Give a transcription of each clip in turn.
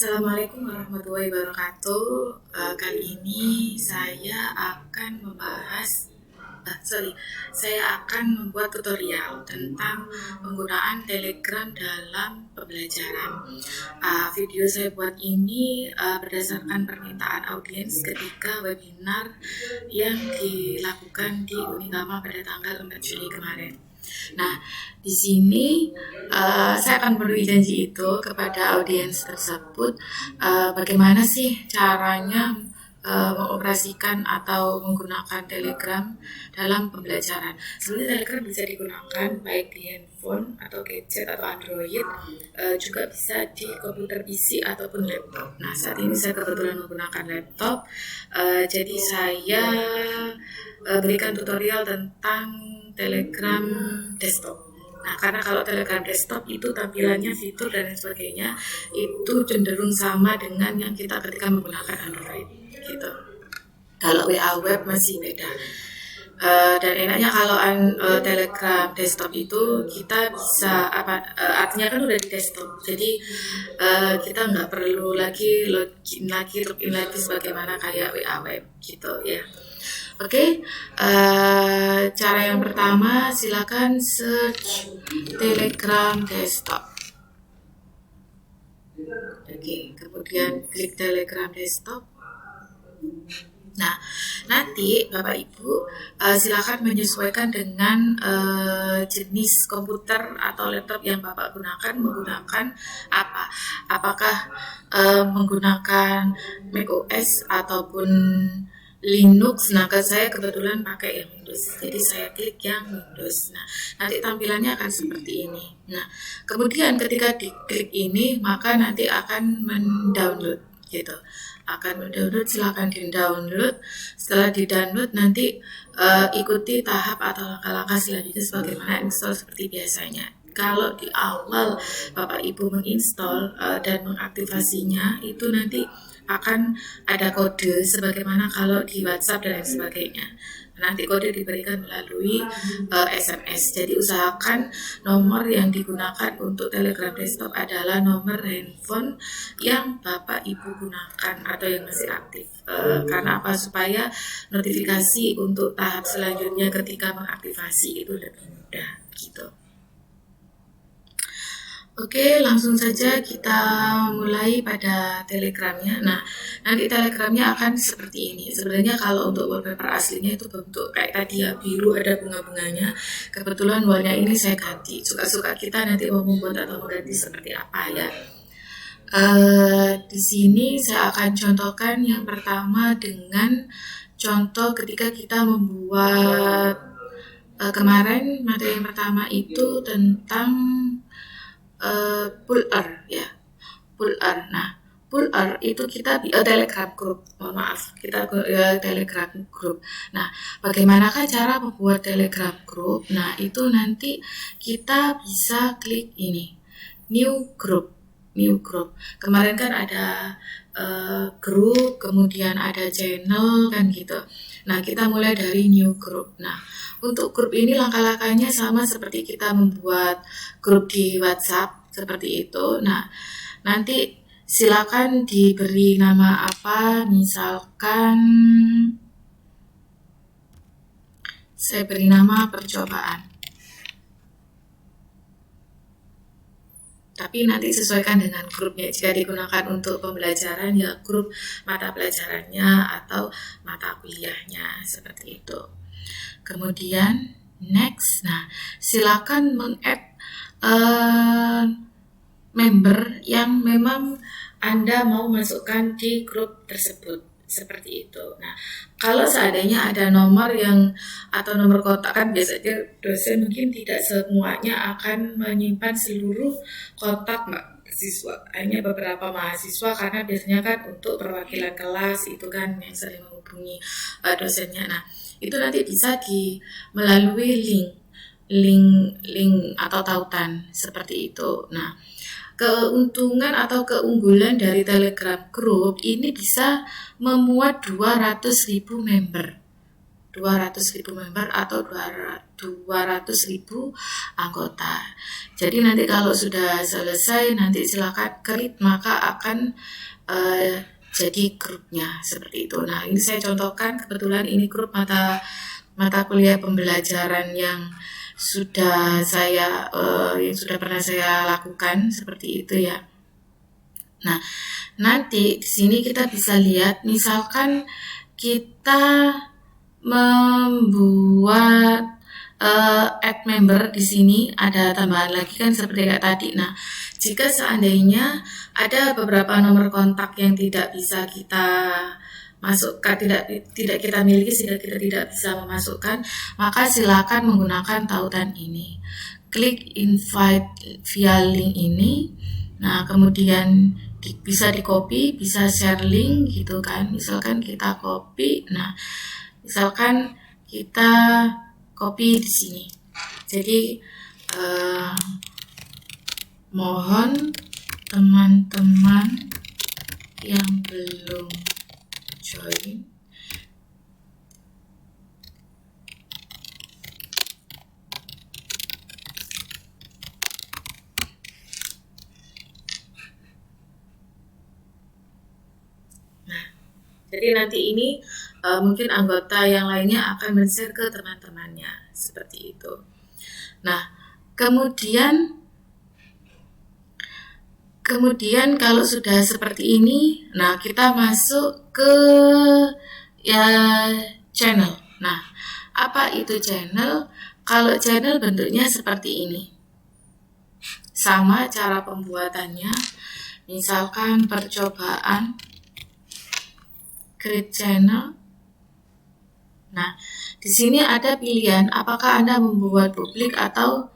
Assalamualaikum warahmatullahi wabarakatuh. Kali ini saya akan membuat tutorial tentang penggunaan Telegram dalam pembelajaran. Video saya buat ini berdasarkan permintaan audiens ketika webinar yang dilakukan di Unikama pada tanggal 4 Juli kemarin. Nah, di sini saya akan memenuhi janji itu kepada audiens tersebut. Bagaimana sih caranya mengoperasikan atau menggunakan Telegram dalam pembelajaran. Sebenarnya Telegram bisa digunakan baik di handphone atau gadget atau Android, juga bisa di komputer PC ataupun laptop. Nah, saat ini saya kebetulan menggunakan laptop, jadi saya berikan tutorial tentang Telegram desktop. Nah, karena kalau Telegram desktop itu tampilannya, fitur dan lain sebagainya itu cenderung sama dengan yang kita ketika menggunakan Android gitu. Kalau WA web masih beda. Dan enaknya kalau Telegram desktop itu kita bisa artinya kan udah di desktop, jadi kita nggak perlu lagi login lagi sebagaimana kayak WA web gitu ya. Oke, cara yang pertama silakan search Telegram desktop. Oke, kemudian klik Telegram desktop. Nah, nanti Bapak Ibu silakan menyesuaikan dengan jenis komputer atau laptop yang Bapak gunakan, menggunakan apa? Apakah menggunakan macOS ataupun Linux. Nah, saya kebetulan pakai yang Windows, jadi saya klik yang Windows. Nah, nanti tampilannya akan seperti ini. Nah, kemudian ketika diklik ini, maka nanti akan mendownload gitu. Silakan di-download. Setelah di-download nanti ikuti tahap atau langkah-langkah selanjutnya sebagaimana install seperti biasanya. Kalau di awal Bapak Ibu menginstall dan mengaktifasinya, itu nanti akan ada kode sebagaimana kalau di WhatsApp dan lain sebagainya. Nanti kode diberikan melalui SMS. Jadi usahakan nomor yang digunakan untuk Telegram desktop adalah nomor handphone yang Bapak Ibu gunakan atau yang masih aktif. Karena apa? Supaya notifikasi untuk tahap selanjutnya ketika mengaktifasi itu lebih mudah gitu. Oke, langsung saja kita mulai pada Telegramnya. Nah, nanti Telegramnya akan seperti ini. Sebenarnya kalau untuk wallpaper aslinya itu bentuk kayak tadi ya, biru ada bunga-bunganya. Kebetulan wallnya ini saya ganti. Suka-suka kita nanti mau membuat atau mengganti seperti apa ya. Di sini saya akan contohkan yang pertama dengan contoh ketika kita membuat kemarin materi yang pertama itu tentang Puller ya, Puller. Nah, Puller itu kita Telegram group. Kita Telegram group. Nah, bagaimanakah cara membuat Telegram group? Nah, itu nanti kita bisa klik ini, new group. Kemarin kan ada grup, kemudian ada channel kan gitu. Nah, kita mulai dari new group. Nah, untuk grup ini langkah-langkahnya sama seperti kita membuat grup di WhatsApp seperti itu. Nah, nanti silakan diberi nama apa, misalkan saya beri nama percobaan. Tapi nanti sesuaikan dengan grupnya. Jika digunakan untuk pembelajaran ya grup mata pelajarannya atau mata kuliahnya seperti itu. Kemudian next. Nah, silakan meng-add member yang memang Anda mau masukkan di grup tersebut seperti itu. Nah, kalau seandainya ada nomor atau nomor kontak, kan biasanya dosen mungkin tidak semuanya akan menyimpan seluruh kontak mahasiswa, hanya beberapa mahasiswa karena biasanya kan untuk perwakilan kelas itu kan yang sering menghubungi dosennya. Nah, itu nanti bisa melalui link atau tautan seperti itu. Nah, keuntungan atau keunggulan dari Telegram Group ini bisa memuat 200.000 member. 200.000 member atau 200.000 anggota. Jadi nanti kalau sudah selesai, nanti silakan create, maka akan jadi grupnya seperti itu. Nah, ini saya contohkan, kebetulan ini grup mata kuliah pembelajaran yang sudah pernah saya lakukan seperti itu ya. Nah, nanti di sini kita bisa lihat, misalkan kita membuat add member, di sini ada tambahan lagi kan seperti kayak tadi. Nah, jika seandainya ada beberapa nomor kontak yang tidak bisa kita masukkan, tidak kita miliki sehingga kita tidak bisa memasukkan, maka silakan menggunakan tautan ini. Klik invite via link ini. Nah, kemudian bisa di copy, bisa share link gitu kan. Misalkan kita copy, nah misalkan kita copy di sini. Jadi mohon teman-teman yang belum join jadi nanti ini mungkin anggota yang lainnya akan men-share ke teman-temannya seperti itu. Nah, kemudian kalau sudah seperti ini, nah kita masuk ke channel. Nah, apa itu channel? Kalau channel bentuknya seperti ini. Sama cara pembuatannya. Misalkan percobaan create channel. Nah, di sini ada pilihan apakah Anda membuat publik atau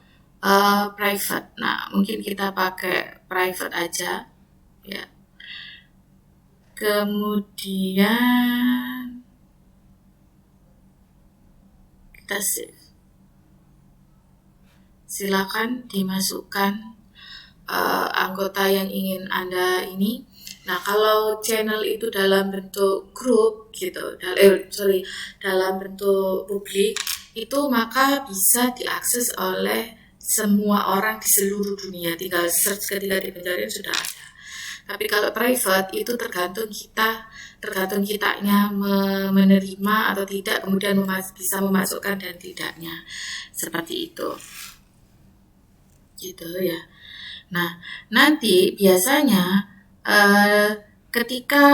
private. Nah, mungkin kita pakai private aja ya. Kemudian kita save. Silakan dimasukkan anggota yang ingin Anda ini. Nah, kalau channel itu dalam bentuk grup gitu, dalam bentuk publik, itu maka bisa diakses oleh semua orang di seluruh dunia. Tinggal search ketika di pencarian sudah ada. Tapi kalau private itu tergantung kitanya menerima atau tidak, kemudian bisa memasukkan dan tidaknya. Seperti itu. Gitu ya. Nah, nanti biasanya ketika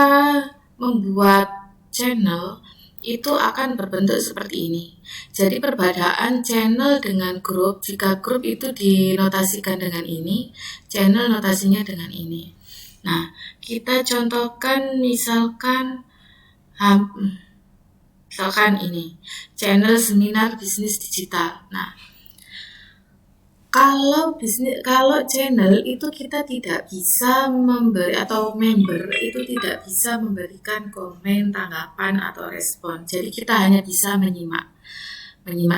membuat channel itu akan berbentuk seperti ini. Jadi perbedaan channel dengan grup, jika grup itu dinotasikan dengan ini, channel notasinya dengan ini. Nah, kita contohkan misalkan ini, channel seminar bisnis digital. Nah, kalau channel itu kita tidak bisa memberi, atau member itu tidak bisa memberikan komen, tanggapan atau respon. Jadi kita hanya bisa menyimak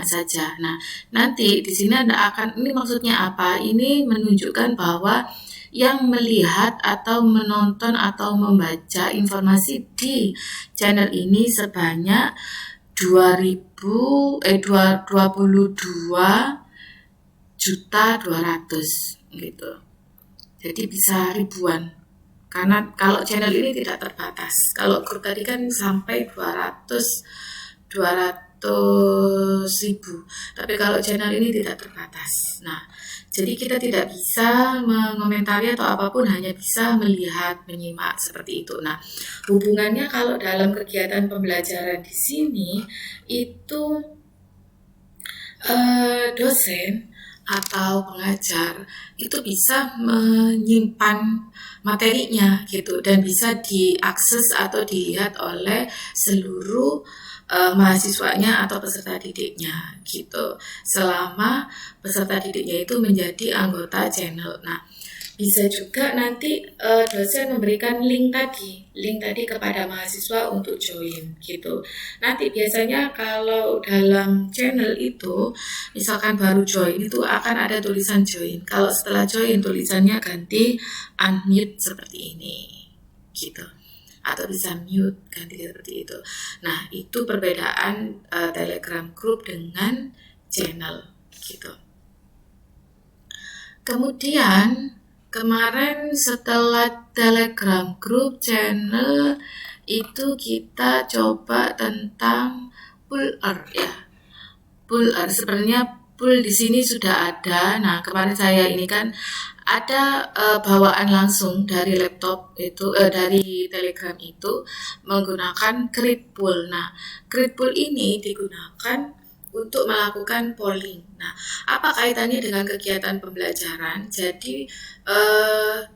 saja. Nah, nanti di sini ini maksudnya apa? Ini menunjukkan bahwa yang melihat atau menonton atau membaca informasi di channel ini sebanyak 22.200.000 gitu. Jadi bisa ribuan. Karena kalau channel ini tidak terbatas. Kalau grup tadi kan sampai 200.000. Tapi kalau channel ini tidak terbatas. Nah, jadi kita tidak bisa mengomentari atau apapun, hanya bisa melihat, menyimak seperti itu. Nah, hubungannya kalau dalam kegiatan pembelajaran di sini itu dosen atau pengajar itu bisa menyimpan materinya gitu, dan bisa diakses atau dilihat oleh seluruh mahasiswanya atau peserta didiknya gitu, selama peserta didiknya itu menjadi anggota channel. Nah, bisa juga nanti dosen memberikan link tadi kepada mahasiswa untuk join gitu. Nanti biasanya kalau dalam channel itu, misalkan baru join itu akan ada tulisan join. Kalau setelah join tulisannya ganti unmute seperti ini gitu. atau bisa mute, ganti seperti itu. Nah, itu perbedaan Telegram Group dengan channel gitu. Kemudian kemarin setelah Telegram Group, channel itu kita coba tentang puller ya. Puller sebenarnya pool di sini sudah ada. Nah, kemarin saya ini kan ada bawaan langsung dari laptop itu dari Telegram itu menggunakan Create Pool. Nah, Create Pool ini digunakan untuk melakukan polling. Nah, apa kaitannya dengan kegiatan pembelajaran? Jadi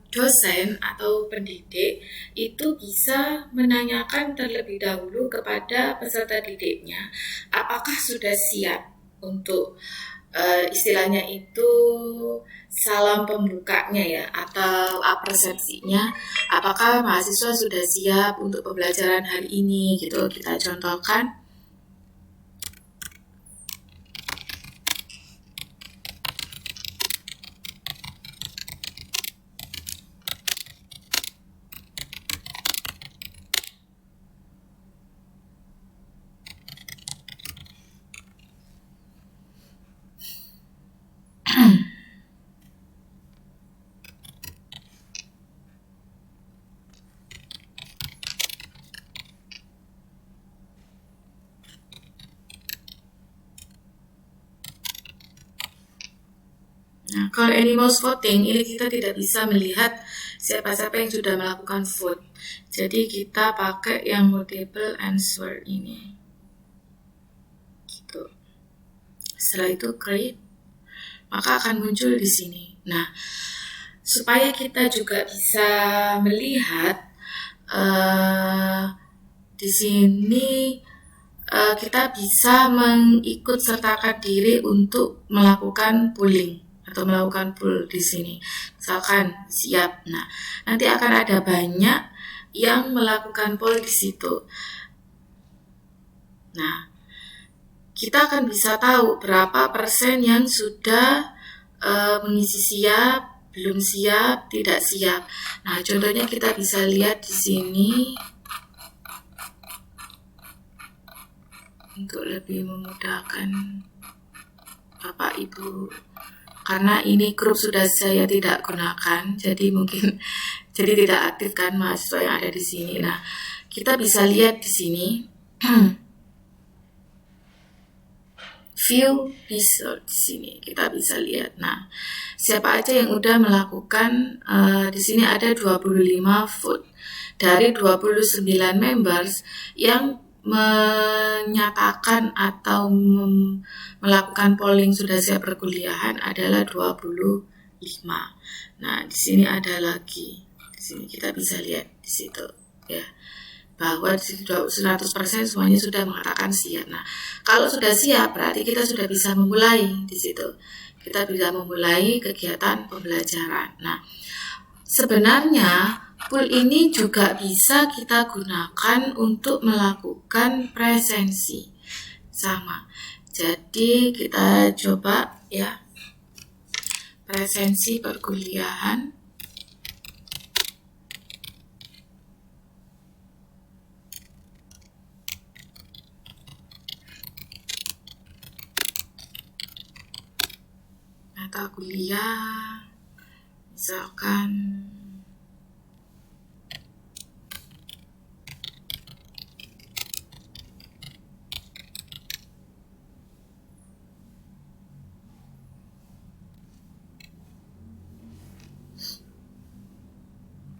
dosen atau pendidik itu bisa menanyakan terlebih dahulu kepada peserta didiknya apakah sudah siap untuk istilahnya itu salam pembukanya ya atau persepsinya, apakah mahasiswa sudah siap untuk pembelajaran hari ini gitu. Kita contohkan Nah, kalau animals voting ini kita tidak bisa melihat siapa-siapa yang sudah melakukan vote. Jadi kita pakai yang multiple answer ini. Gitu. Setelah itu create, maka akan muncul di sini. Nah, supaya kita juga bisa melihat di sini kita bisa mengikut sertakan diri untuk melakukan polling atau melakukan poll di sini. Misalkan siap. Nah, nanti akan ada banyak yang melakukan poll di situ. Nah, kita akan bisa tahu berapa persen yang sudah mengisi siap, belum siap, tidak siap. Nah, contohnya kita bisa lihat di sini untuk lebih memudahkan Bapak Ibu. Karena ini grup sudah saya tidak gunakan, jadi mungkin jadi tidak aktif kan mahasiswa yang ada di sini. Nah, kita bisa lihat di sini view result di sini kita bisa lihat. Nah, siapa aja yang udah melakukan di sini ada 25 vote dari 29 members yang menyatakan atau melakukan polling sudah siap perkuliahan adalah 25. Nah, di sini ada lagi. Di sini kita bisa lihat di situ ya. Bahwa 100% semuanya sudah mengatakan siap. Nah, kalau sudah siap berarti kita sudah bisa memulai di situ. Kita bisa memulai kegiatan pembelajaran. Nah, sebenarnya pool ini juga bisa kita gunakan untuk melakukan presensi. Sama. Jadi kita coba ya. Presensi perkuliahan. Mata kuliah. Misalkan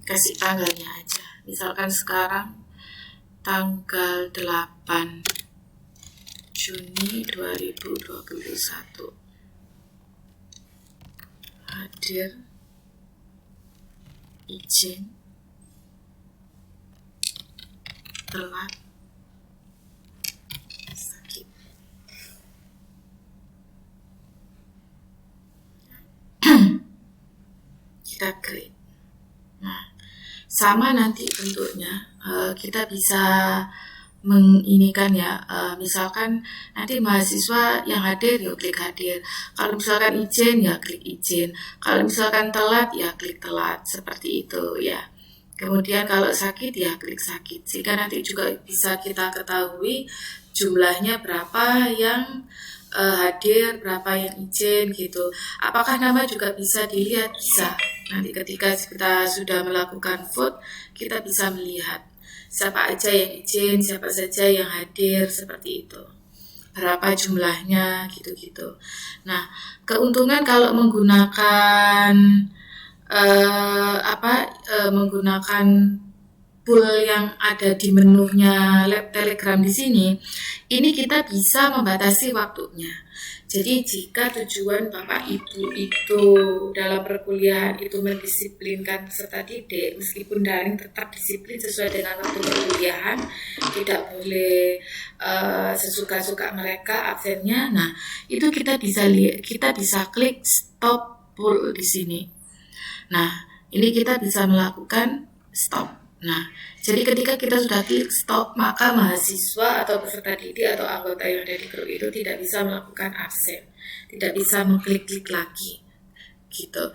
kasih tanggalnya aja. Misalkan sekarang tanggal 8 Juni 2021. Hadir, izin, telat, sakit. Kita create. Nah, sama nanti bentuknya kita bisa menginikan ya, misalkan nanti mahasiswa yang hadir ya klik hadir, kalau misalkan izin ya klik izin, kalau misalkan telat ya klik telat, seperti itu ya. Kemudian kalau sakit ya klik sakit, sehingga nanti juga bisa kita ketahui jumlahnya berapa yang hadir, berapa yang izin gitu. Apakah nama juga bisa dilihat? Bisa. Nanti ketika kita sudah melakukan vote, kita bisa melihat siapa aja yang izin, siapa saja yang hadir, seperti itu. Berapa jumlahnya gitu-gitu. Nah, keuntungan kalau menggunakan menggunakan pool yang ada di menunya Lab Telegram di sini, ini kita bisa membatasi waktunya. Jadi jika tujuan Bapak Ibu itu dalam perkuliahan itu mendisiplinkan peserta didik, meskipun daring tetap disiplin sesuai dengan waktu perkuliahan, tidak boleh sesuka-suka mereka absennya. Nah, itu kita bisa klik stop pool di sini. Nah, ini kita bisa melakukan stop. Nah, jadi ketika kita sudah klik stop, maka mahasiswa atau peserta didik atau anggota yang ada di grup itu tidak bisa melakukan absen, tidak bisa mengklik-klik lagi, gitu.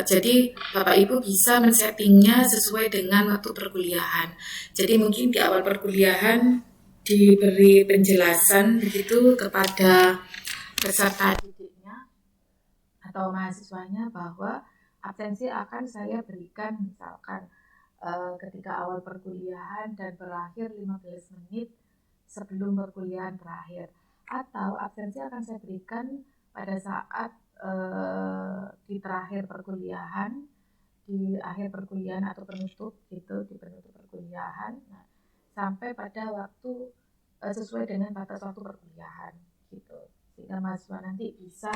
Jadi Bapak Ibu bisa men-settingnya sesuai dengan waktu perkuliahan. Jadi mungkin di awal perkuliahan diberi penjelasan begitu kepada peserta didiknya atau mahasiswanya bahwa absensi akan saya berikan misalkan ketika awal perkuliahan dan berakhir 15 menit sebelum perkuliahan berakhir, atau absensi akan saya berikan pada saat di terakhir perkuliahan, di akhir perkuliahan atau penutup gitu, di penutup perkuliahan, nah, sampai pada waktu sesuai dengan batas waktu perkuliahan gitu, sehingga mahasiswa nanti bisa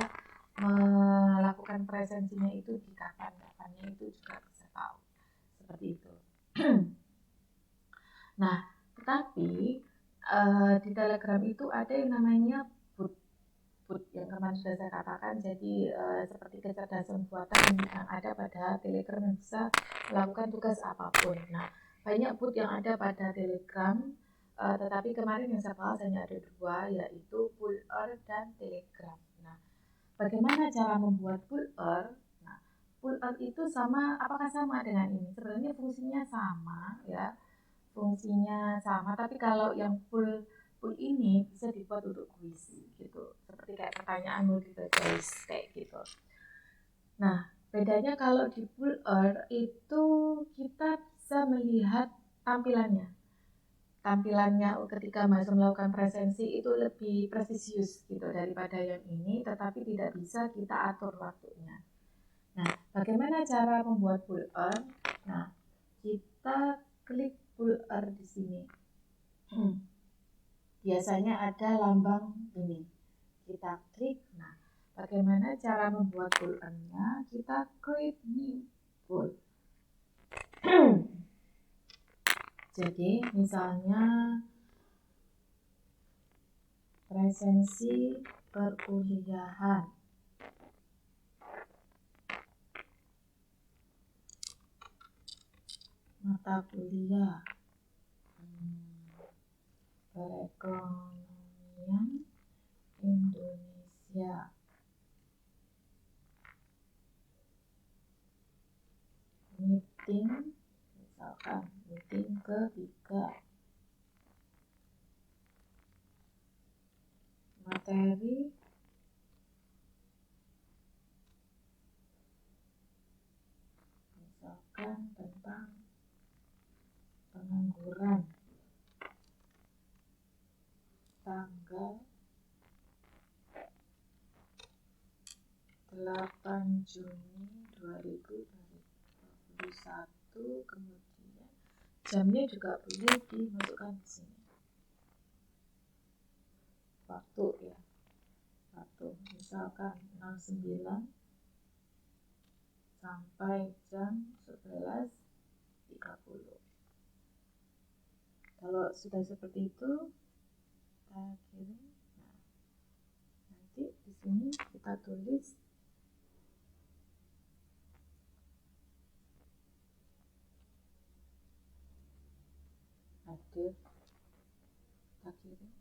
melakukan presensinya itu di kapan-kapannya itu juga bisa tahu seperti itu. Nah, tetapi di Telegram itu ada yang namanya bot yang kemarin sudah saya katakan. Jadi seperti kecerdasan buatan yang ada pada Telegram yang bisa melakukan tugas apapun. Nah, banyak bot yang ada pada Telegram, tetapi kemarin yang saya bahas hanya ada dua, yaitu Puller dan Telegram. Nah, bagaimana cara membuat Puller? Nah, Puller itu apakah sama dengan ini? Sebenarnya fungsinya sama ya, fungsinya sama. Tapi kalau yang pool ini bisa dibuat untuk kuis gitu, seperti kayak pertanyaan multiple choice kayak gitu. Nah, bedanya kalau di Puller itu kita bisa melihat tampilannya ketika mahasiswa melakukan presensi itu lebih presisius gitu daripada yang ini, tetapi tidak bisa kita atur waktunya. Nah, bagaimana cara membuat Puller? Nah, kita klik Puller di sini. Biasanya ada lambang ini. Kita klik. Nah, bagaimana cara membuat Pullernya? Kita klik new pool. Jadi misalnya presensi perkuliahan. Mata kuliah perekonomian Indonesia. Meeting, misalkan meeting ketiga. Materi misalkan tentang pengangguran. Tanggal 8 Juni 2021, kemudian jamnya juga boleh dimasukkan di sini. Waktu ya, waktu misalkan 09 sampai jam 11.30. Kalau sudah seperti itu, kita kirim. Nah, nanti di sini kita tulis hadir, kita kirim.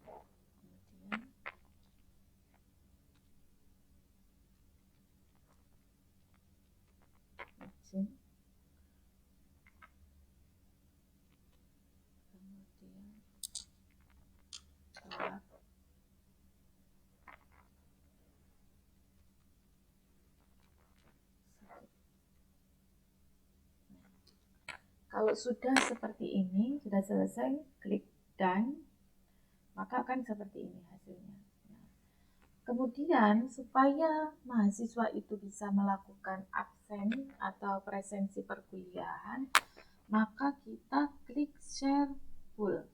Kemudian izin. Kalau sudah seperti ini, sudah selesai, klik done, maka akan seperti ini hasilnya. Nah, kemudian supaya mahasiswa itu bisa melakukan absen atau presensi perkuliahan, maka kita klik share full.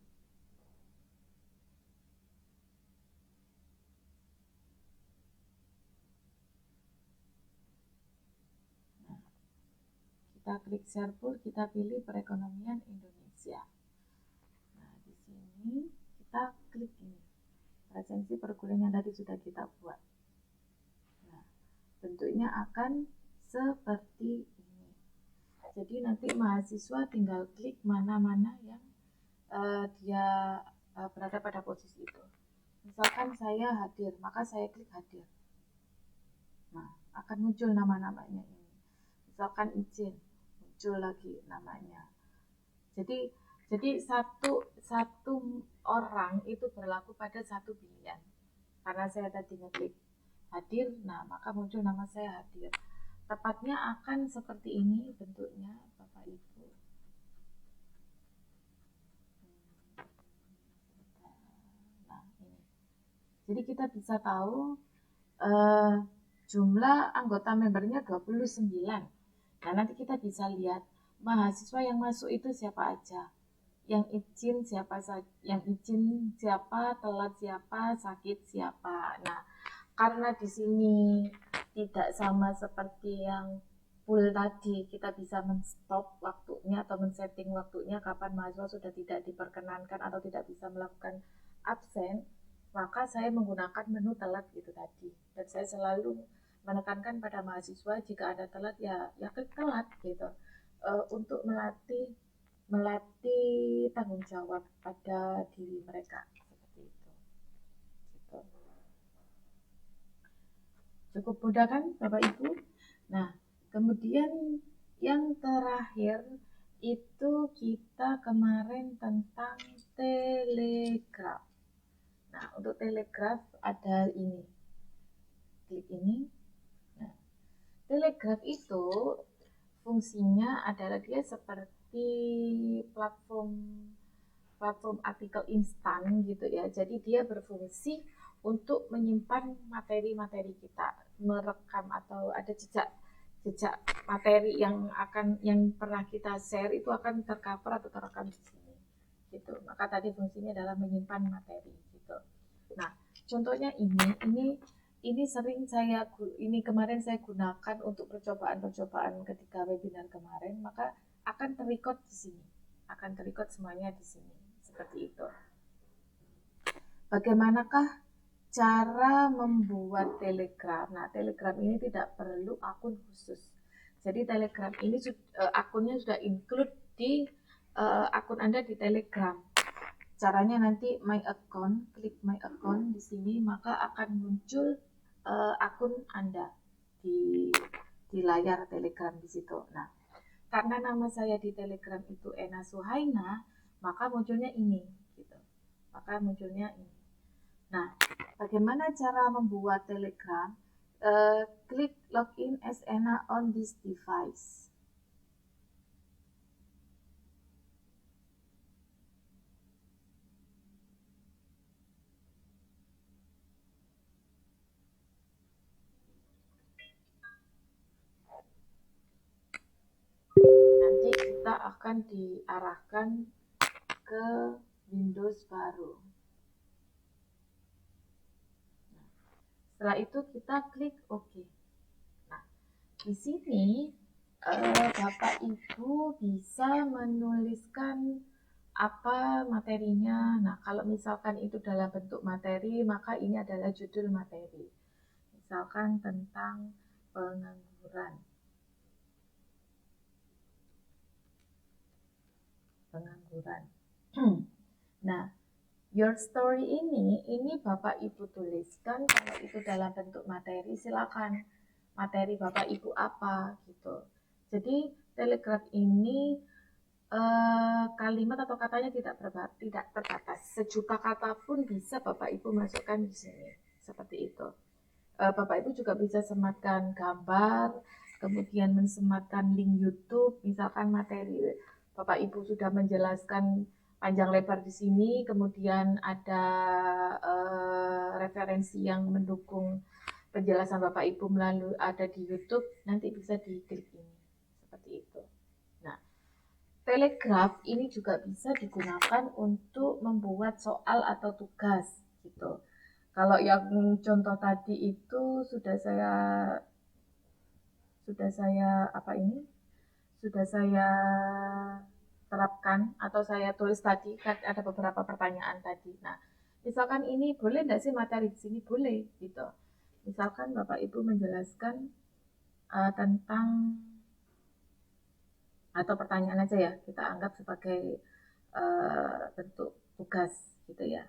Nah, kita klik share full, kita pilih perekonomian Indonesia. Nah, di sini kita klik ini, presensi perkuliahan yang tadi sudah kita buat. Nah, bentuknya akan seperti ini. Jadi nanti mahasiswa tinggal klik mana-mana yang dia berada pada posisi itu. Misalkan saya hadir, maka saya klik hadir. Nah, akan muncul nama-namanya ini. Misalkan izin, muncul lagi namanya. Jadi satu orang itu berlaku pada satu pilihan. Karena saya tadi ngeklik hadir, nah maka muncul nama saya hadir. Tepatnya akan seperti ini bentuknya, Bapak Ibu. Nah, ini. Jadi kita bisa tahu jumlah anggota membernya 29. Nah, nanti kita bisa lihat mahasiswa yang masuk itu siapa aja. Yang izin siapa saja, telat siapa, sakit siapa. Nah, karena di sini tidak sama seperti yang full tadi, kita bisa men-stop waktunya atau men-setting waktunya kapan mahasiswa sudah tidak diperkenankan atau tidak bisa melakukan absen, maka saya menggunakan menu telat gitu tadi. Dan saya selalu menekankan pada mahasiswa jika ada telat ya klik telat gitu, untuk melatih tanggung jawab pada diri mereka seperti itu. Gitu. Cukup mudah kan Bapak Ibu? Nah, kemudian yang terakhir itu kita kemarin tentang telegraf. Nah, untuk telegraf ada ini. Klik ini. Nah, telegraf itu fungsinya adalah dia seperti platform artikel instan gitu ya. Jadi dia berfungsi untuk menyimpan materi-materi kita, merekam atau ada jejak materi yang pernah kita share itu akan tercover atau terekam di sini gitu. Maka tadi fungsinya adalah menyimpan materi gitu. Nah, contohnya ini sering kemarin saya gunakan untuk percobaan ketika webinar kemarin, maka akan terrecord di sini. Akan terrecord semuanya di sini. Seperti itu. Bagaimanakah cara membuat Telegram? Nah, Telegram ini tidak perlu akun khusus. Jadi Telegram ini akunnya sudah include di akun Anda di Telegram. Caranya nanti my account, klik my account di sini, maka akan muncul akun Anda di layar Telegram di situ. Nah, karena nama saya di Telegram itu Ena Suhaina, maka munculnya ini gitu. Maka munculnya ini. Nah, bagaimana cara membuat Telegram? Klik login as Ena on this device. Nanti kita akan diarahkan ke Windows baru. Nah, setelah itu kita klik OK. Nah, di sini Bapak Ibu bisa menuliskan apa materinya. Nah, kalau misalkan itu dalam bentuk materi, maka ini adalah judul materi. Misalkan tentang pengangguran. Nah, your story ini Bapak Ibu tuliskan. Kalau itu dalam bentuk materi, silakan. Materi Bapak Ibu apa gitu. Jadi Telegram ini kalimat atau katanya tidak terbatas. Sejuta kata pun bisa Bapak Ibu masukkan di sini. Seperti itu. Bapak Ibu juga bisa sematkan gambar, kemudian mensematkan link YouTube, misalkan materi Bapak Ibu sudah menjelaskan panjang lebar di sini, kemudian ada referensi yang mendukung penjelasan Bapak Ibu melalui ada di YouTube, nanti bisa diklik ini seperti itu. Nah, telegraf ini juga bisa digunakan untuk membuat soal atau tugas gitu. Kalau yang contoh tadi itu sudah saya terapkan atau saya tulis tadi, kan ada beberapa pertanyaan tadi. Nah, misalkan ini boleh nggak sih materi di sini? Boleh gitu. Misalkan Bapak Ibu menjelaskan tentang atau pertanyaan aja ya, kita anggap sebagai bentuk tugas gitu ya.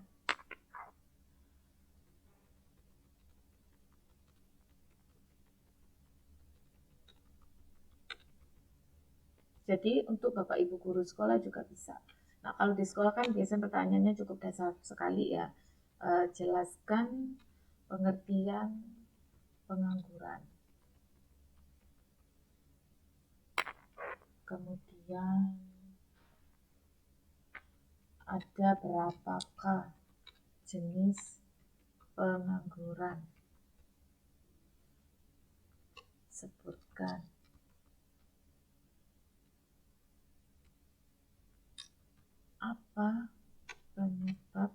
Jadi untuk Bapak Ibu guru sekolah juga bisa. Nah, kalau di sekolah kan biasanya pertanyaannya cukup dasar sekali ya. Jelaskan pengertian pengangguran. Kemudian ada berapakah jenis pengangguran? Sebutkan apa penyebab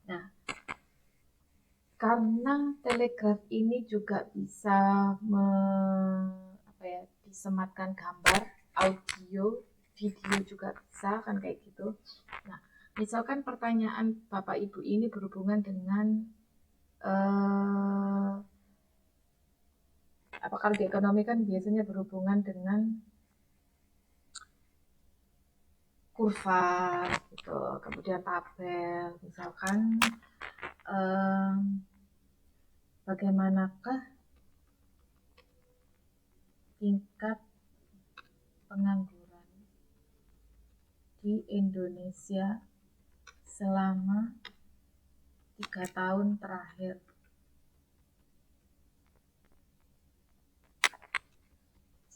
Nah, karena telegraf ini juga bisa disematkan gambar, audio, video juga bisa kan kayak gitu. Nah, misalkan pertanyaan Bapak Ibu ini berhubungan dengan kalau di ekonomi kan biasanya berhubungan dengan kurva gitu, kemudian tabel, misalkan bagaimanakah tingkat pengangguran di Indonesia selama 3 tahun terakhir.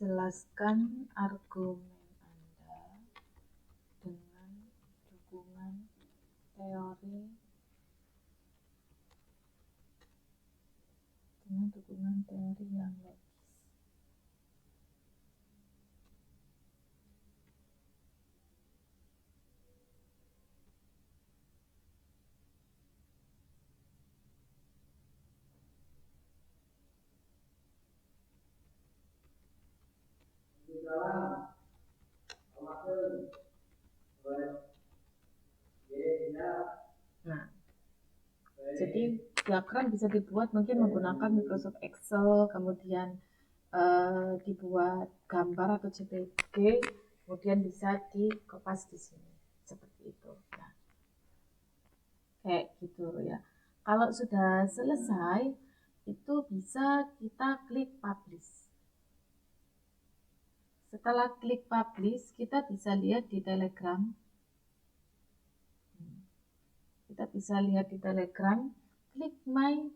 Jelaskan argumen Anda dengan dukungan teori yang logis. Nah, jadi diagram bisa dibuat mungkin menggunakan Microsoft Excel, kemudian dibuat gambar atau JPG, kemudian bisa dikopas di sini seperti itu. Nah, kayak gitu ya. Kalau sudah selesai, itu bisa kita klik publish. Setelah klik publish, kita bisa lihat di Telegram. Kita bisa lihat di Telegram, klik my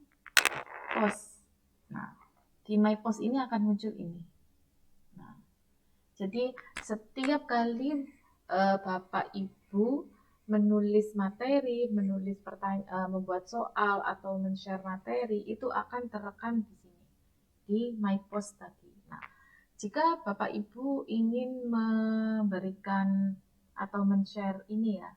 post. Nah, di my post ini akan muncul ini. Nah, jadi setiap kali Bapak Ibu menulis materi, membuat soal atau men-share materi, itu akan terekam di sini di my post tadi. Nah, jika Bapak Ibu ingin memberikan atau men-share ini ya,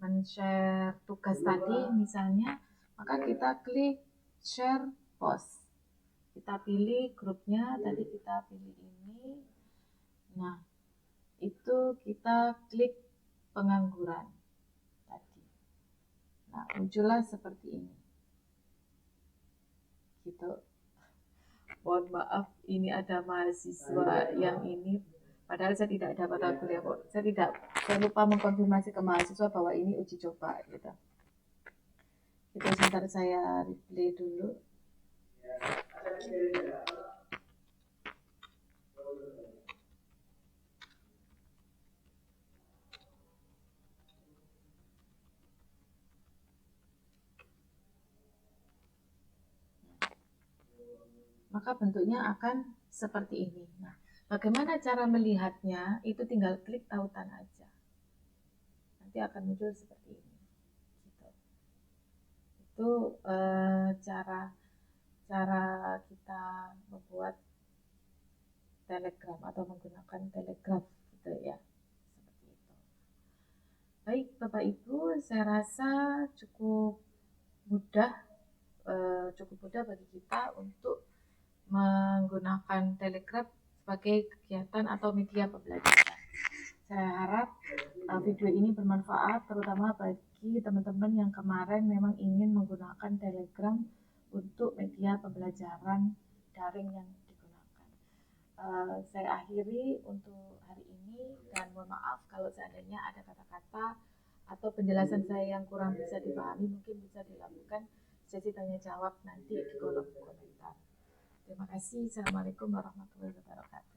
men-share tugas tadi misalnya, maka kita klik share post. Kita pilih grupnya, tadi kita pilih ini. Nah, itu kita klik pengangguran tadi. Nah, muncullah seperti ini. Gitu. Mohon maaf, ini ada mahasiswa yang ini, padahal saya tidak ada mata kuliah kok. Saya lupa mengkonfirmasi ke mahasiswa bahwa ini uji coba gitu. Itu sebentar saya replay dulu. Maka bentuknya akan seperti ini. Nah, bagaimana cara melihatnya? Itu tinggal klik tautan aja. Nanti akan muncul seperti ini. Gitu. Itu cara kita membuat Telegram atau menggunakan Telegram gitu ya. Seperti itu. Baik, Bapak Ibu, saya rasa cukup mudah bagi kita untuk menggunakan Telegram sebagai kegiatan atau media pembelajaran. Saya harap video ini bermanfaat terutama bagi teman-teman yang kemarin memang ingin menggunakan Telegram untuk media pembelajaran daring yang digunakan. Saya akhiri untuk hari ini dan mohon maaf kalau seandainya ada kata-kata atau penjelasan saya yang kurang bisa dipahami, mungkin bisa dilakukan sesi tanya jawab nanti di kolom komentar. Terima kasih. Assalamualaikum warahmatullahi wabarakatuh.